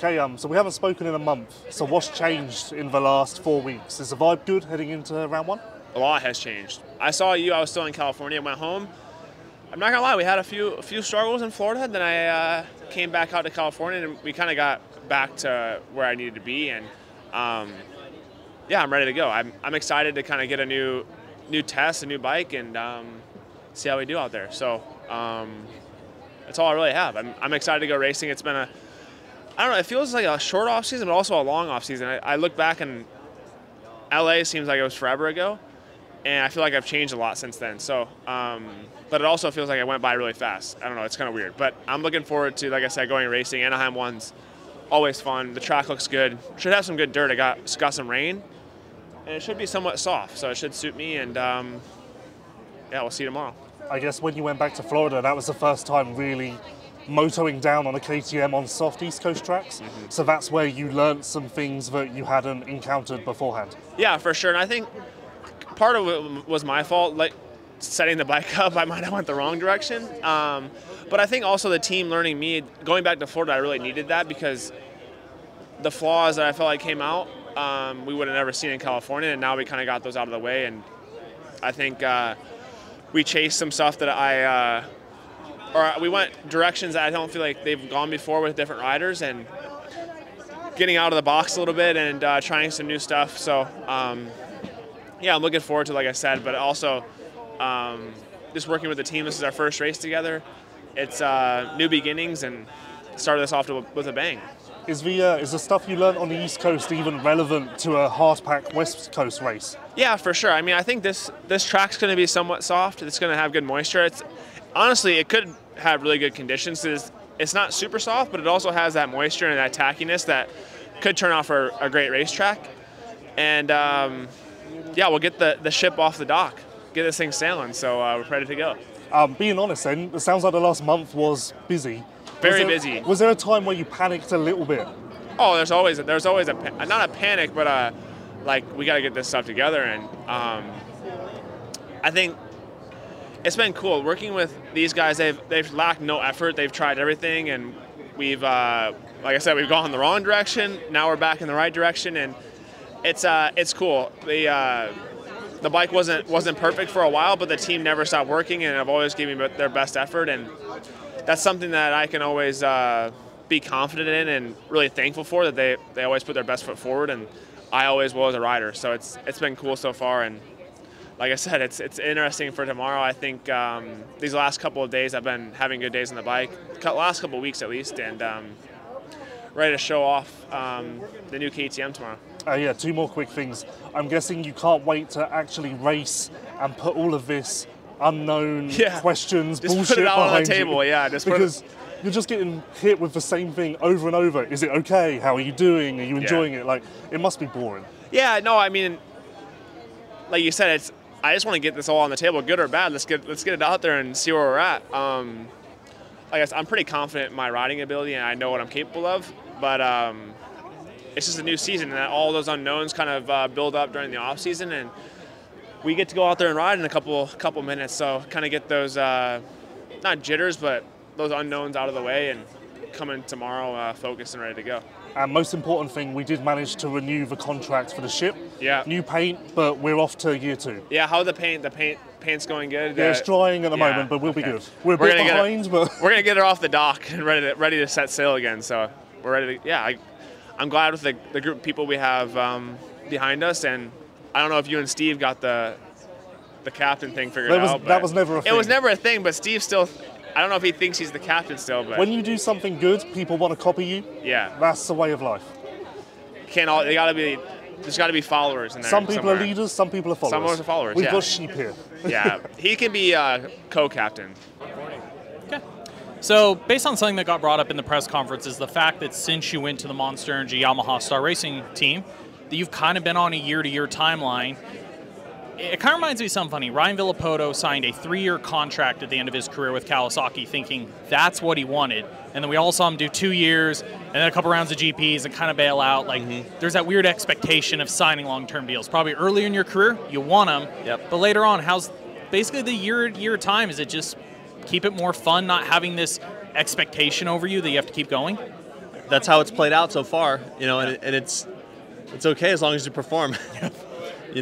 Okay, so we haven't spoken in a month. So what's changed in the last 4 weeks? Is the vibe good heading into round one? A lot has changed. I saw you. I was still in California. Went home. I'm not gonna lie. We had a few struggles in Florida. Then I came back out to California, and we kind of got back to where I needed to be. And yeah, I'm ready to go. I'm excited to kind of get a new test, a new bike, and see how we do out there. So that's all I really have. I'm excited to go racing. It's been I don't know, it feels like a short off season, but also a long off season. I look back and LA seems like it was forever ago, and I feel like I've changed a lot since then. So, but it also feels like it went by really fast. I don't know, it's kind of weird. But I'm looking forward to, like I said, going racing. Anaheim 1's always fun. The track looks good. Should have some good dirt. It's got some rain, and it should be somewhat soft, so it should suit me. And yeah, we'll see you tomorrow. I guess when you went back to Florida, that was the first time really motoing down on a KTM on soft East Coast tracks. Mm-hmm. So that's where you learnt some things that you hadn't encountered beforehand. Yeah, for sure. And I think part of it was my fault, like setting the bike up. I might have went the wrong direction. But I think also the team learning me, going back to Florida, I really needed that, because the flaws that I felt like came out, we would have never seen in California, and now we kind of got those out of the way. And I think we chased some stuff that we went directions that I don't feel like they've gone before with different riders, and getting out of the box a little bit and trying some new stuff. So yeah, I'm looking forward to, like I said, but also just working with the team. This is our first race together. It's new beginnings, and started this off with a bang. Is the stuff you learned on the East Coast even relevant to a hardpack West Coast race? Yeah, for sure. I mean, I think this track's going to be somewhat soft. It's going to have good moisture. Honestly, it could have really good conditions. It's not super soft, but it also has that moisture and that tackiness that could turn out for a great racetrack. And yeah, we'll get the ship off the dock, get this thing sailing, so we're ready to go. Being honest then, it sounds like the last month was busy. Very busy. Was there a time where you panicked a little bit? Oh, there's always not a panic, but like, we got to get this stuff together. And I think it's been cool working with these guys. They've lacked no effort. They've tried everything, and we've like I said, we've gone in the wrong direction. Now we're back in the right direction, and it's cool. The bike wasn't perfect for a while, but the team never stopped working, and have always given me their best effort, and that's something that I can always be confident in and really thankful for, that they always put their best foot forward, and I always will as a rider. So it's been cool so far, and like I said, it's interesting for tomorrow. I think these last couple of days I've been having good days on the bike, last couple of weeks at least, and ready to show off the new KTM tomorrow. Yeah, two more quick things. I'm guessing you can't wait to actually race and put all of this unknown questions, just bullshit put it out on the behind table. you. Yeah, because you're just getting hit with the same thing over and over. Is it okay? How are you doing? Are you enjoying it? Like, it must be boring. Yeah, no, I mean, like you said, I just want to get this all on the table, good or bad. Let's get it out there and see where we're at. I guess I'm pretty confident in my riding ability, and I know what I'm capable of. But it's just a new season, and all those unknowns kind of build up during the off season, and we get to go out there and ride in a couple minutes. So kind of get those not jitters, but those unknowns out of the way, and come in tomorrow focused and ready to go. And most important thing, we did manage to renew the contract for the ship. Yeah. New paint, but we're off to year 2. Yeah, how the paint's going good? Yeah, it's drying at the moment, but we'll be good. We're a bit behind, but we're gonna get it off the dock and ready to set sail again. So we're ready to. Yeah, I'm glad with the group of people we have behind us, and I don't know if you and Steve got the captain thing figured out. That was never a thing. It was never a thing, but Steve still. I don't know if he thinks he's the captain still, but when you do something good, people want to copy you. Yeah, that's the way of life. There's got to be followers in there. Some people are leaders, some people are followers. Some are followers. We've got sheep here. Yeah, he can be co-captain. Okay. So, based on something that got brought up in the press conference, is the fact that since you went to the Monster Energy Yamaha Star Racing team, that you've kind of been on a year-to-year timeline. It kind of reminds me of something funny. Ryan Villapoto signed a 3-year contract at the end of his career with Kawasaki, thinking that's what he wanted. And then we all saw him do 2 years, and then a couple rounds of GPs and kind of bail out. Like, there's that weird expectation of signing long-term deals. Probably earlier in your career, you want them. But later on, how's basically the year time? Is it just keep it more fun, not having this expectation over you that you have to keep going? that's how it's played out so far, and it's okay as long as you perform,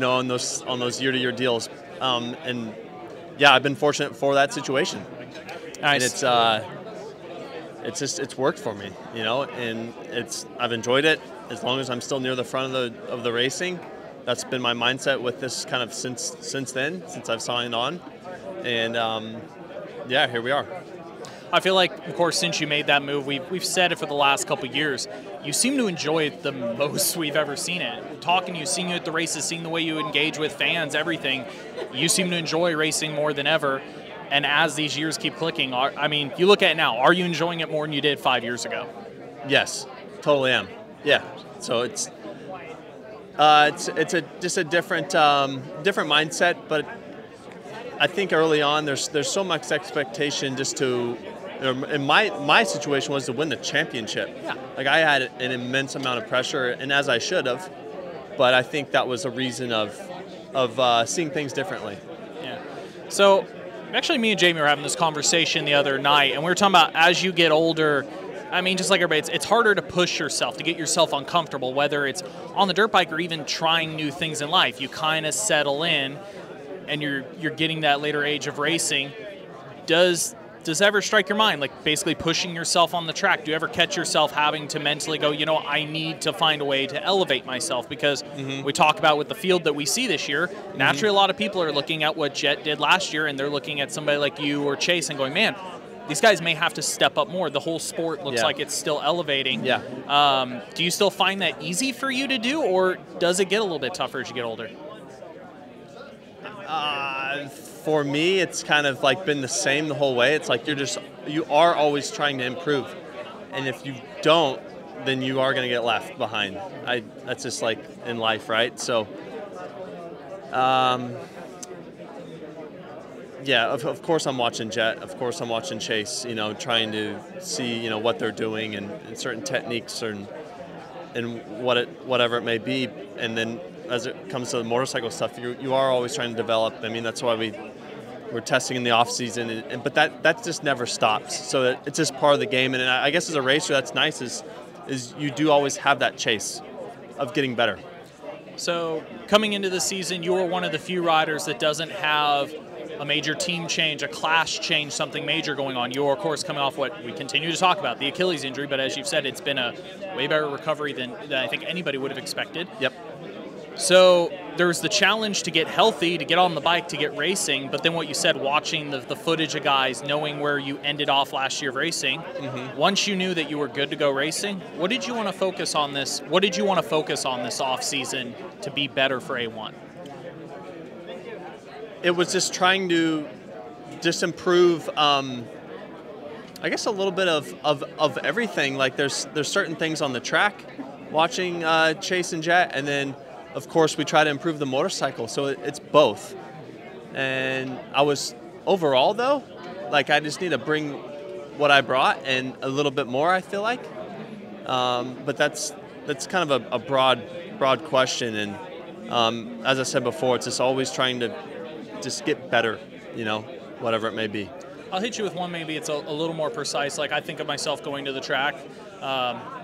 on those year-to-year deals. And yeah, I've been fortunate for that situation. Nice. And it's worked for me, and I've enjoyed it as long as I'm still near the front of the racing. That's been my mindset with this kind of since then, since I've signed on. And yeah, here we are. I feel like, of course, since you made that move, we've said it for the last couple of years, you seem to enjoy it the most we've ever seen it. Talking to you, seeing you at the races, seeing the way you engage with fans, everything, you seem to enjoy racing more than ever. And as these years keep clicking, you look at it now, are you enjoying it more than you did 5 years ago? Yes, totally am. Yeah, so it's just a different mindset, but I think early on there's so much expectation just to, in my situation was to win the championship. Yeah. Like I had an immense amount of pressure, and as I should have, but I think that was a reason of seeing things differently. Yeah. So actually, me and Jamie were having this conversation the other night, and we were talking about as you get older, just like everybody, it's harder to push yourself, to get yourself uncomfortable, whether it's on the dirt bike or even trying new things in life. You kind of settle in, and you're getting that later age of racing. Does ever strike your mind, like basically pushing yourself on the track? Do you ever catch yourself having to mentally go, I need to find a way to elevate myself? Because we talk about with the field that we see this year, naturally a lot of people are looking at what Jet did last year, and they're looking at somebody like you or Chase and going, man, these guys may have to step up more. The whole sport looks like it's still elevating. Yeah. Do you still find that easy for you to do, or does it get a little bit tougher as you get older? For me, it's kind of like been the same the whole way. It's like you are always trying to improve, and if you don't, then you are going to get left behind. That's just like in life, right? So, yeah, of course I'm watching Jet. Of course I'm watching Chase. Trying to see what they're doing and certain techniques and whatever it may be, and then as it comes to the motorcycle stuff, you are always trying to develop. That's why we're testing in the off season, but that just never stops. So it's just part of the game, and I guess as a racer, that's nice is you do always have that chase of getting better. So coming into the season, you were one of the few riders that doesn't have a major team change, a class change, something major going on. You're, of course, coming off what we continue to talk about, the Achilles injury, but as you've said, it's been a way better recovery than I think anybody would have expected. Yep. So there's the challenge to get healthy, to get on the bike, to get racing, but then what you said, watching the footage of guys, knowing where you ended off last year of racing, once you knew that you were good to go racing, what did you want to focus on this? What did you want to focus on this off season to be better for A1? It was just trying to just improve, I guess, a little bit of everything. Like there's certain things on the track, watching Chase and Jet, and then of course we try to improve the motorcycle. So it's both. And I was overall though, like I just need to bring what I brought and a little bit more, I feel like. But that's kind of a broad question, and as I said before, it's just always trying to just get better, whatever it may be. I'll hit you with one, maybe it's a little more precise. Like I think of myself going to the track.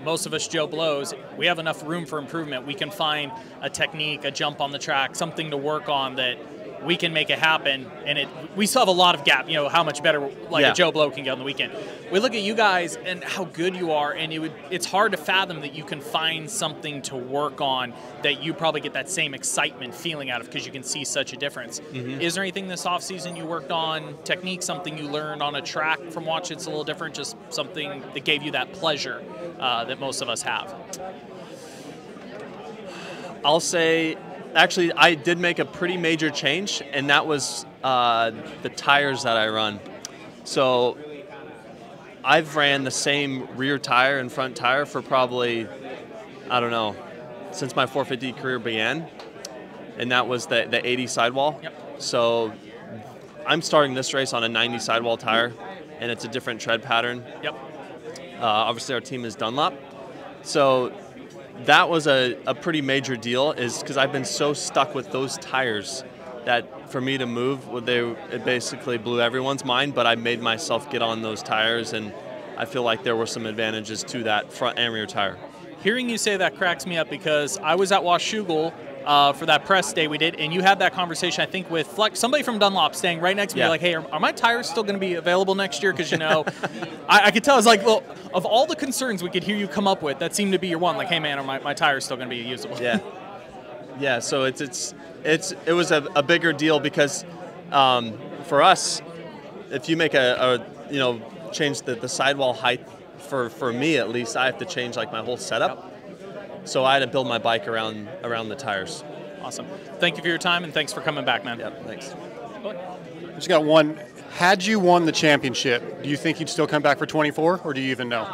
Most of us Joe Blows, we have enough room for improvement. We can find a technique, a jump on the track, something to work on that we can make it happen, and we still have a lot of gap, how much better a Joe Blow can get on the weekend. We look at you guys and how good you are, and it's hard to fathom that you can find something to work on that you probably get that same excitement feeling out of, because you can see such a difference. Is there anything this offseason you worked on, technique, something you learned on a track from watching it's a little different, just something that gave you that pleasure that most of us have? I'll say, actually, I did make a pretty major change, and that was the tires that I run. So I've ran the same rear tire and front tire for probably, I don't know, since my 450 career began, and that was the 80 sidewall. Yep. So I'm starting this race on a 90 sidewall tire, and it's a different tread pattern. Yep. Obviously, our team is Dunlop. So that was a pretty major deal, is because I've been so stuck with those tires that for me to move, it basically blew everyone's mind, but I made myself get on those tires, and I feel like there were some advantages to that front and rear tire. Hearing you say that cracks me up because I was at Washougal for that press day we did, and you had that conversation, I think, with Flex, somebody from Dunlop staying right next to me, like, hey, are my tires still going to be available next year? Because, you know, I could tell, I was like, well, of all the concerns we could hear you come up with, that seemed to be your one, like, hey, man, are my tires still going to be usable? Yeah. Yeah, so it was a bigger deal because for us, if you make change the sidewall height, for me at least, I have to change like my whole setup. So I had to build my bike around the tires. Awesome. Thank you for your time, and thanks for coming back, man. Yep, thanks. Just got one. Had you won the championship, do you think you'd still come back for 24, or do you even know?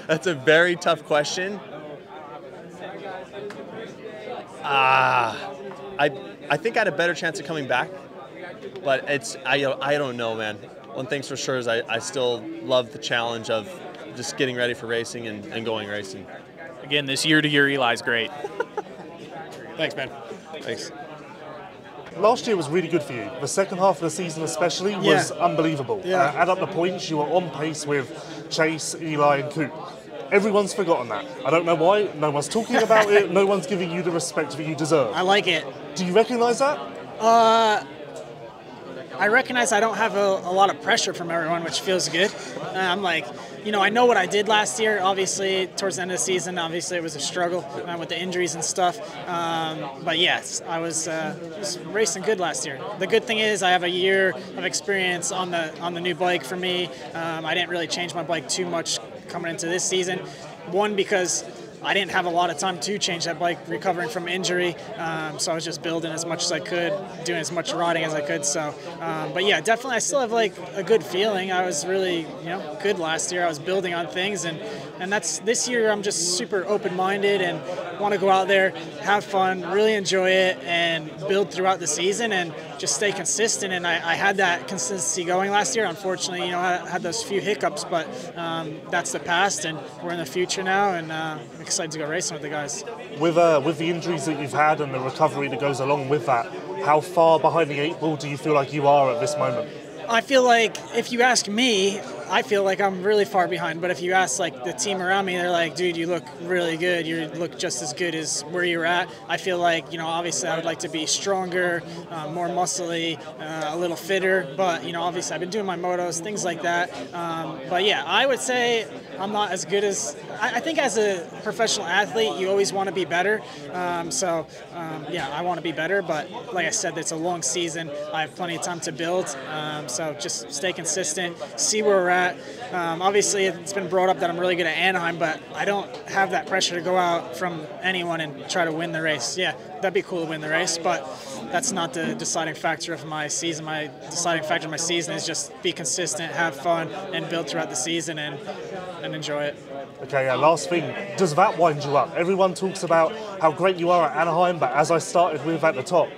That's a very tough question. I think I had a better chance of coming back, but I don't know, man. One thing's for sure is I still love the challenge of just getting ready for racing and going racing. Again, this year-to-year Eli's great. Thanks, man. Thanks. Last year was really good for you. The second half of the season especially was unbelievable. Add up the points, you were on pace with Chase, Eli and Coop. Everyone's forgotten that. I don't know why. No one's talking about it. No one's giving you the respect that you deserve. I like it. Do you recognise that? I recognize I don't have a lot of pressure from everyone, which feels good. I'm like, I know what I did last year. Obviously, towards the end of the season, obviously it was a struggle with the injuries and stuff. But yes, I was racing good last year. The good thing is I have a year of experience on the new bike for me. I didn't really change my bike too much coming into this season. One, because I didn't have a lot of time to change that bike, recovering from injury, so I was just building as much as I could, doing as much riding as I could. So, but yeah, definitely, I still have like a good feeling. I was really, good last year. I was building on things, and that's this year. I'm just super open-minded and want to go out there, have fun, really enjoy it, and build throughout the season, and just stay consistent. And I had that consistency going last year. Unfortunately, I had those few hiccups, but that's the past, and we're in the future now, and I'm excited to go racing with the guys. With the injuries that you've had and the recovery that goes along with that, how far behind the 8 ball do you feel like you are at this moment? I feel like, if you ask me, I feel like I'm really far behind. But if you ask like the team around me, they're like, dude, you look really good. You look just as good as where you're at. I feel like, obviously I would like to be stronger, more muscly, a little fitter. But, obviously I've been doing my motos, things like that. But yeah, I would say I'm not as good as, I think as a professional athlete, you always want to be better. Yeah, I want to be better. But like I said, it's a long season. I have plenty of time to build. So just stay consistent, see where we're at. Obviously, it's been brought up that I'm really good at Anaheim, but I don't have that pressure to go out from anyone and try to win the race. Yeah, that'd be cool to win the race, but that's not the deciding factor of my season. My deciding factor of my season is just be consistent, have fun, and build throughout the season and enjoy it. Okay, last thing, does that wind you up? Everyone talks about how great you are at Anaheim, but as I started with at the top,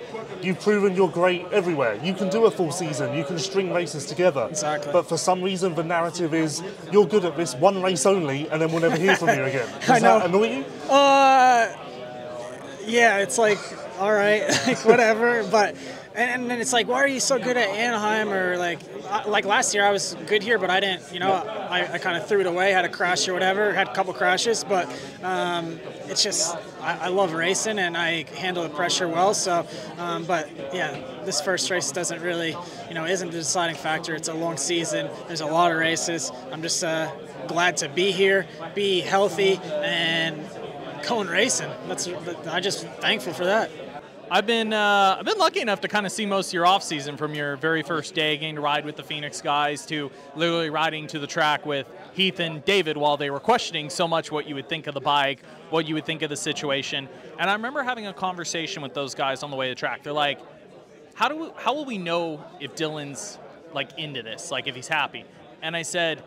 you've proven you're great everywhere. You can do a full season, you can string races together. Exactly. But for some reason, the narrative is you're good at this one race only, and then we'll never hear from you again. Does that annoy you? Yeah, it's like, all right, like whatever, but. And then it's like, why are you so good at Anaheim? Or like last year I was good here, but I didn't, I kind of threw it away, had a crash or whatever, had a couple crashes, but it's just, I love racing and I handle the pressure well. So, but yeah, this first race doesn't really, isn't the deciding factor. It's a long season. There's a lot of races. I'm just glad to be here, be healthy, and going racing. I'm just thankful for that. I've been lucky enough to kind of see most of your off season, from your very first day getting to ride with the Phoenix guys to literally riding to the track with Heath and David while they were questioning so much what you would think of the bike, what you would think of the situation. And I remember having a conversation with those guys on the way to the track. They're like, how will we know if Dylan's like into this, like if he's happy? And I said,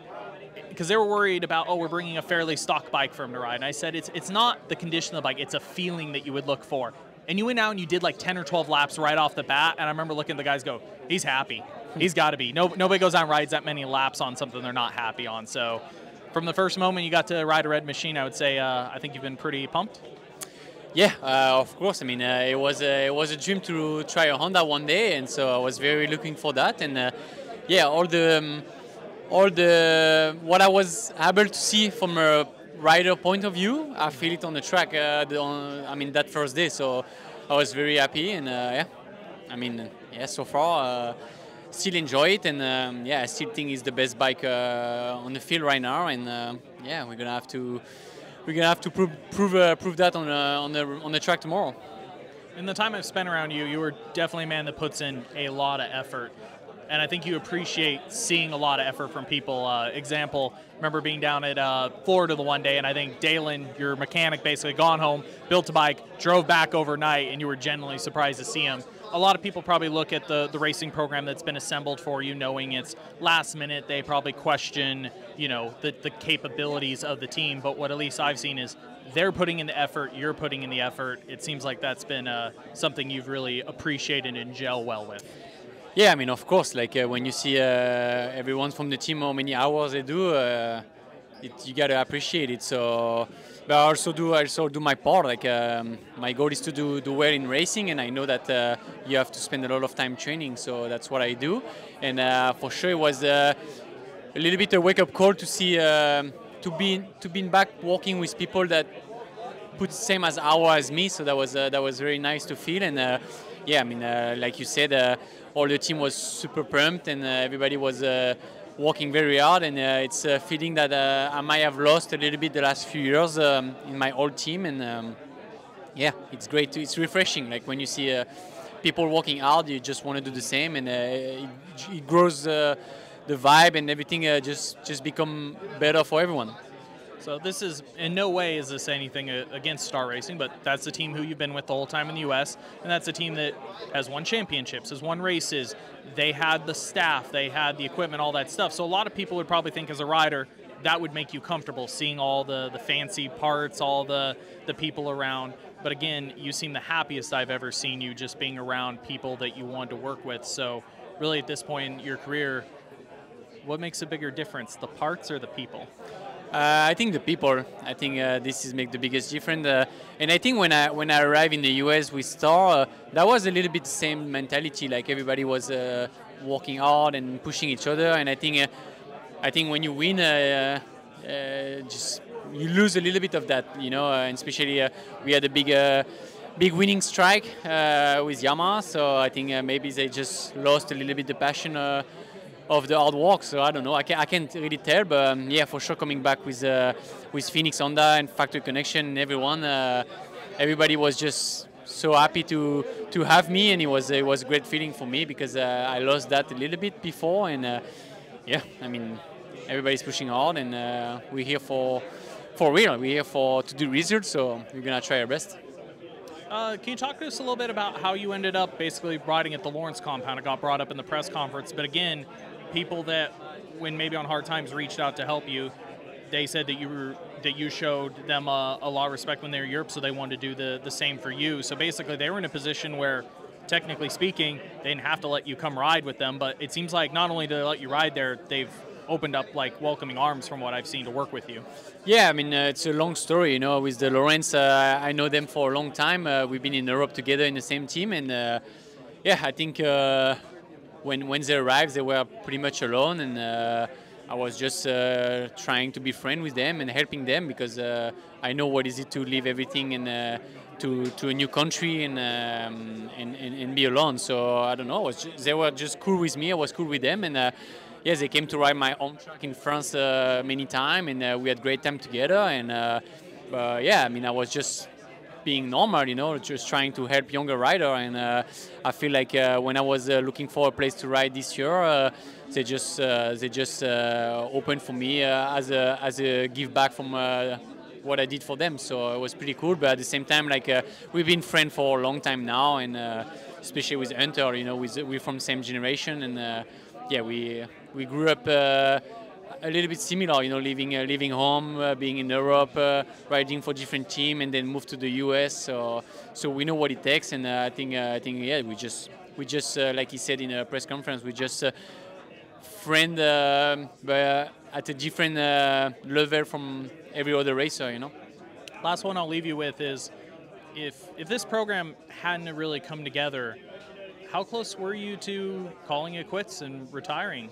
because they were worried about, we're bringing a fairly stock bike for him to ride. And I said, it's not the condition of the bike, it's a feeling that you would look for. And you went out and you did like 10 or 12 laps right off the bat, and I remember looking at the guys go, he's happy. He's got to be. Nobody goes out and rides that many laps on something they're not happy on. So from the first moment you got to ride a red machine, I would say I think you've been pretty pumped. Yeah, of course. I mean, it was a dream to try a Honda one day, and so I was very looking for that. And yeah, all the what I was able to see from a rider point of view, I feel it on the track. That first day, so I was very happy, and so far still enjoy it, and I still think it's the best bike on the field right now, and we're gonna have to prove that on the track tomorrow. In the time I've spent around you, you were definitely a man that puts in a lot of effort. And I think you appreciate seeing a lot of effort from people. Example, remember being down at Florida the one day, and I think Dalen, your mechanic, basically gone home, built a bike, drove back overnight, and you were genuinely surprised to see him. A lot of people probably look at the racing program that's been assembled for you, knowing it's last minute. They probably question, the capabilities of the team. But what at least I've seen is they're putting in the effort, you're putting in the effort. It seems like that's been something you've really appreciated and gel well with. Yeah, of course, when you see everyone from the team, how many hours they do, you gotta appreciate it. So, but I also do my part. My goal is to do well in racing, and I know that you have to spend a lot of time training. So that's what I do, and for sure it was a little bit a wake-up call to see to be back working with people that put the same as hour as me. So that was very nice to feel, and like you said. All the team was super pumped, and everybody was working very hard, and it's a feeling that I might have lost a little bit the last few years in my old team, and it's great. It's refreshing. Like when you see people working hard, you just want to do the same, and it grows the vibe, and everything just become better for everyone. So this is, in no way is this anything against Star Racing, but that's the team who you've been with the whole time in the U.S., and that's a team that has won championships, has won races. They had the staff, they had the equipment, all that stuff. So a lot of people would probably think as a rider, that would make you comfortable, seeing all the fancy parts, all the people around. But again, you seem the happiest I've ever seen you, just being around people that you want to work with. So really at this point in your career, what makes a bigger difference, the parts or the people? I think the people. I think this is make the biggest difference. And I think when I arrived in the US with Star, that was a little bit the same mentality. Like everybody was working hard and pushing each other. And I think when you win, just you lose a little bit of that, And especially we had a big winning strike with Yamaha. So I think maybe they just lost a little bit the passion. Of the hard work, so I don't know. I can't really tell, but for sure coming back with Phoenix Honda and Factory Connection and everyone, everybody was just so happy to have me, and it was a great feeling for me because I lost that a little bit before, and everybody's pushing hard, and we're here for real. We're here to do results, so we're gonna try our best. Can you talk to us a little bit about how you ended up basically riding at the Lawrence compound? It got brought up in the press conference, but again, people that, when maybe on hard times, reached out to help you, they said that you showed them a lot of respect when they were in Europe, so they wanted to do the same for you. So basically, they were in a position where, technically speaking, they didn't have to let you come ride with them, but it seems like not only do they let you ride there, they've opened up welcoming arms from what I've seen to work with you. Yeah, it's a long story, with the Lawrence. I know them for a long time. We've been in Europe together in the same team, and I think when they arrived, they were pretty much alone, and I was just trying to be friend with them and helping them because I know what is it to leave everything and to a new country and be alone. So I don't know. They were just cool with me. I was cool with them, and they came to ride my home track in France many times, and we had great time together. And I was just being normal, just trying to help younger rider. And I feel like when I was looking for a place to ride this year, they just opened for me as a give back from what I did for them. So it was pretty cool. But at the same time, we've been friends for a long time now, and especially with Hunter, we're from the same generation, and we grew up a little bit similar, leaving home, being in Europe, riding for different team, and then moved to the US. So we know what it takes, and I think we just like he said in a press conference, we just friend, but at a different level from every other racer, Last one I'll leave you with is, if this program hadn't really come together, how close were you to calling it quits and retiring?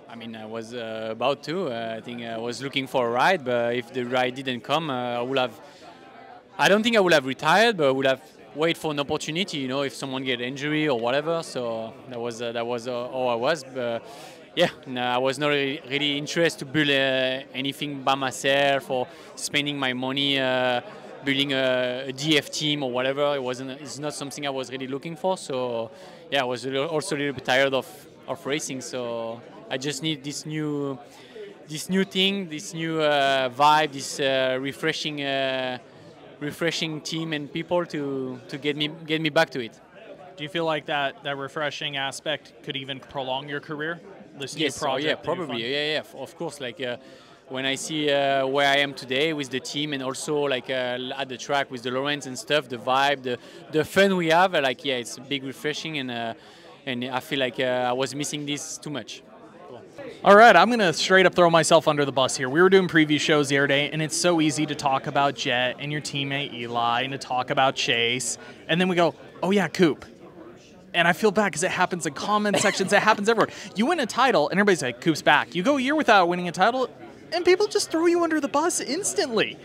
I mean, I was about to. I think I was looking for a ride, but if the ride didn't come, I would have. I don't think I would have retired, but I would have wait for an opportunity. If someone get injury or whatever. So that was all I was. But yeah, no, I was not really interested to build anything by myself or spending my money building a DF team or whatever. It's not something I was really looking for. So yeah, I was also a little bit tired of racing. So I just need this new thing, this new vibe, this refreshing team and people to get me back to it. Do you feel like that refreshing aspect could even prolong your career? This new Yes, project? yeah, probably. Yeah, of course. Like when I see where I am today with the team and also like at the track with the Lawrence and stuff, the vibe, the fun we have, it's a big refreshing and I feel like I was missing this too much. All right, I'm going to straight up throw myself under the bus here. We were doing preview shows the other day, and it's so easy to talk about Jet and your teammate Eli and to talk about Chase, and then we go, oh yeah, Coop. And I feel bad because it happens in comment sections. It happens everywhere. You win a title, and everybody's like, Coop's back. You go a year without winning a title, and people just throw you under the bus instantly.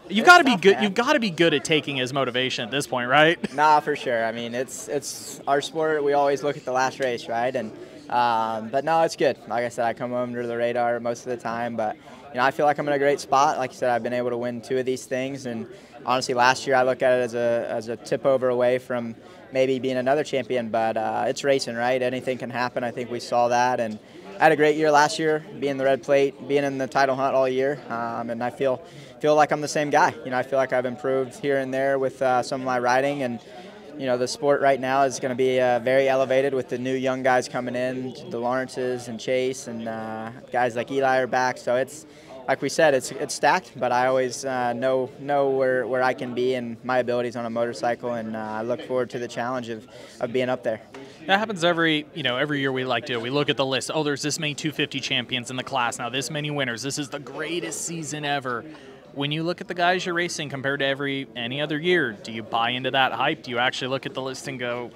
You've got to be good. You've got to be good at taking his motivation at this point, right? Nah, for sure. I mean, it's our sport. We always look at the last race, right? And but no, it's good. Like I said, I come under the radar most of the time, but I feel like I'm in a great spot. Like I said, I've been able to win 2 of these things, and honestly, last year I look at it as a tip over away from maybe being another champion. But it's racing, right? Anything can happen. I think we saw that, and I had a great year last year, being the red plate, being in the title hunt all year, and I feel like I'm the same guy. I feel like I've improved here and there with some of my riding, and the sport right now is going to be very elevated with the new young guys coming in, the Lawrences and Chase, and guys like Eli are back. So it's, like we said, it's stacked, but I always know where I can be and my abilities on a motorcycle, and I look forward to the challenge of being up there. That happens every year we like to. We look at the list. Oh, there's this many 250 champions in the class now, this many winners. This is the greatest season ever. When you look at the guys you're racing compared to any other year, do you buy into that hype? Do you actually look at the list and go,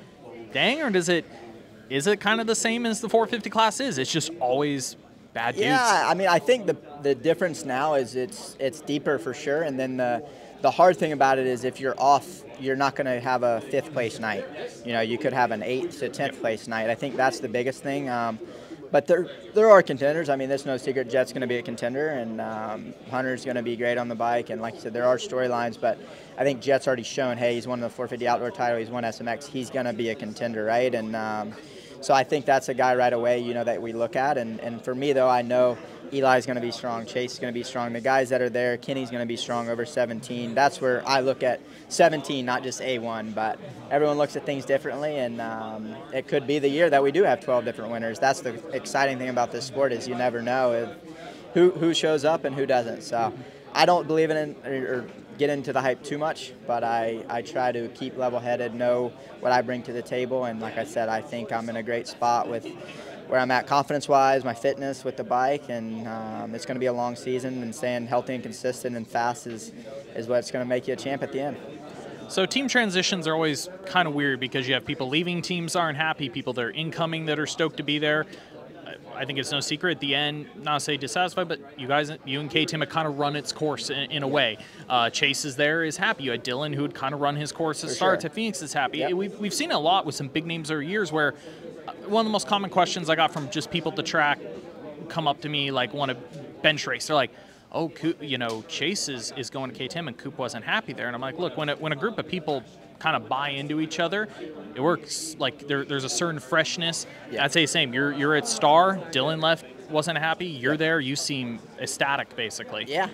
dang, or is it kind of the same as the 450 class is? It's just always bad dudes. Yeah, I mean, I think the difference now is it's deeper for sure, and then the hard thing about it is if you're off, you're not going to have a 5th place night. You could have an 8th to 10th place night. I think that's the biggest thing. But there are contenders. I mean, there's no secret Jet's going to be a contender, and Hunter's going to be great on the bike. And like you said, there are storylines, but I think Jet's already shown, hey, he's won the 450 outdoor title, he's won SMX, he's going to be a contender, right? And so I think that's a guy right away, that we look at. And for me, though, I know Eli's going to be strong, Chase is going to be strong. The guys that are there, Kenny's going to be strong over 17. That's where I look at 17, not just A1. But everyone looks at things differently, and it could be the year that we do have 12 different winners. That's the exciting thing about this sport is you never know who shows up and who doesn't. So I don't believe in it or get into the hype too much, but I try to keep level-headed, know what I bring to the table, and like I said, I think I'm in a great spot with where I'm at confidence-wise, my fitness with the bike, and it's going to be a long season, and staying healthy and consistent and fast is what's going to make you a champ at the end. So team transitions are always kind of weird because you have people leaving teams aren't happy, people that are incoming that are stoked to be there. I think it's no secret at the end, not to say dissatisfied, but you and K-Tim have kind of run its course in a way. Chase is there, is happy. You had Dylan, who had kind of run his course at start. Sure. Phoenix is happy. Yep. We've seen a lot with some big names over years where one of the most common questions I got from just people at the track come up to me, like, want to bench race. They're like, oh, Chase is going to K-Tim and Coop wasn't happy there. And I'm like, look, when a group of people kind of buy into each other, it works. Like there's a certain freshness. Yeah. I'd say the same. You're at Star. Dylan left, wasn't happy. You're there. You seem ecstatic, basically. Yeah.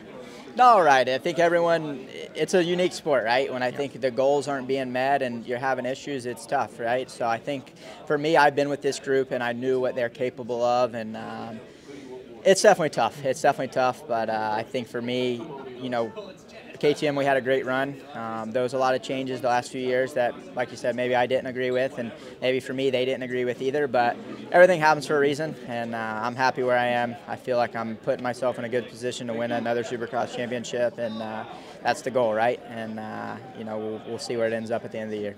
No, right. I think everyone. It's a unique sport, right? When I think the goals aren't being met and you're having issues, it's tough, right? So I think for me, I've been with this group and I knew what they're capable of, and it's definitely tough. It's definitely tough, but I think for me, KTM, we had a great run. There was a lot of changes the last few years that, like you said, maybe I didn't agree with, and maybe for me they didn't agree with either, but everything happens for a reason, and I'm happy where I am. I feel like I'm putting myself in a good position to win another Supercross championship, and that's the goal, right? And, we'll see where it ends up at the end of the year.